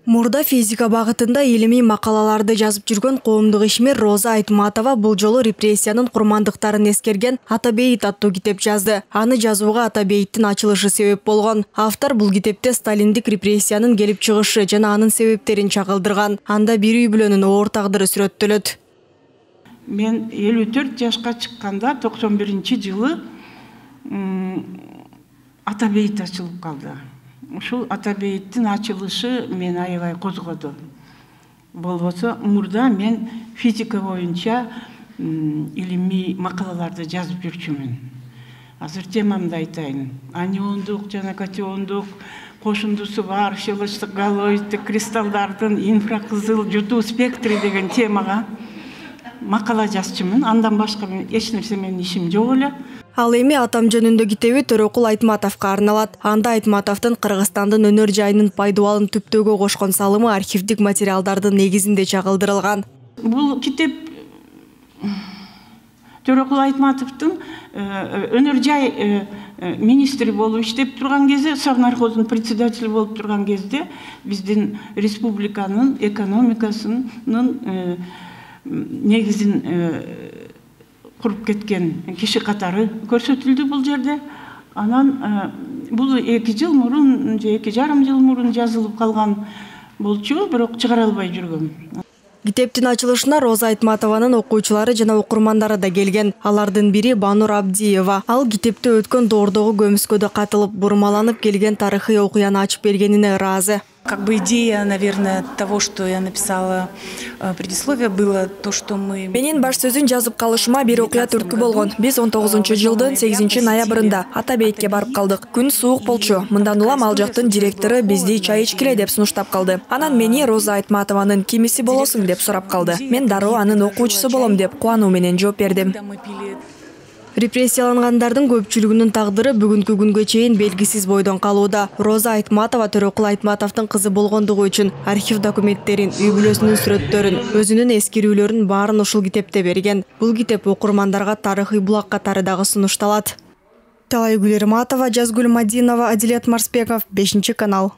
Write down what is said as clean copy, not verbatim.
Мурда физика багытында илимий макалаларды жазып жүргөн коомдук ишмер Роза Айтматова бул жолу репрессиянын курмандыктарын эскерген Атабейит аттуу китеп жазды. Аны жазууга Атабейиттин ачылышы себеп болгон. Автор бул китепте сталиндик репрессиянын келип чыгышы жана анын себептерин чагылдырган. Анда бир үй бүлөнүн оор тагдыры сүрөттөлөт. Мен 54 жашка чыкканда 91-жылы Атабейит ачылып калды. Ушул Атабейиттин ачылышы мен аябай козгоду. Болбосо мурда мен физика боюнча илимий макалаларды жазып жүрчүмүн. Азыр темамды айтайын. Аниондук жана катиондук кошундусу бар щелочтук галоидтик кристаллдардын инфракызыл жутуу спектри деген темага макала жазчумун. Андан башка эч нерсе менин ишим жок эле. Ал эми атам жөнүндө китеби Төрөкул Айтматовго арналат. Анда Айтматовдун Кыргызстандын өнөр жайынын пайдубалын түптөөгө кошкон салымы архивдик материалдардын негизинде чагылдырылган. Бул китеп Төрөкул Айтматовдун өнөр жай министри болуп иштеп турган кезде, Совнархоздун председатели болуп турган кезде биздин республиканын экономикасынын негизин куруп кеткен киши катары көрсөтүлдү бул жерде. Анан бул 2 жыл мурун же 2,5 жыл мурун жазылып калган болчу, бирок чыгара албай жүргөм. Китептин ачылышына Роза Айтматованын окуучулары жана окурмандары да келген. Алардын бири Банур Абдиева. Ал китепте өткөн доордогу көмүскөдө катылып, бурмаланып келген тарыхый окуяны ачып бергенине ыраазы. Как бы идея, наверное, того, что я написала предисловие, было то, что мы... Менин баш сөзүн жазып калышыма бир окуя түрткү болгон. Биз 19-жылдын 8-ноябрында Атабейитке барып калдык. Күн суук болчу. Мындан улам ал жактын директору бизди чай ичкиле деп сунуштап калды. Анан мени Роза Айтматованын кимиси болосуң деп сурап калды. Мен дароо анын окуучусу болом деп кубануу менен жооп бердим. Репрессиялангандардын көпчүлүгүнүн тагдыры бүгүнкү күнгө чейин белгисиз бойдон калууда. Роза Айтматова Төрөкул Айтматовдун кызы болгондугу үчүн архив документтерин, үй бүлөсүнүн сүрөттөрүн, өзүнүн эскерүүлөрүн баарын ушул китепте берген. Бул китеп окурмандарга тарыхый булак катары дагы сунушталат. Талайгүл Эрматова, Жазгүл Мадинова, Адилет Марспеков, 5 канал.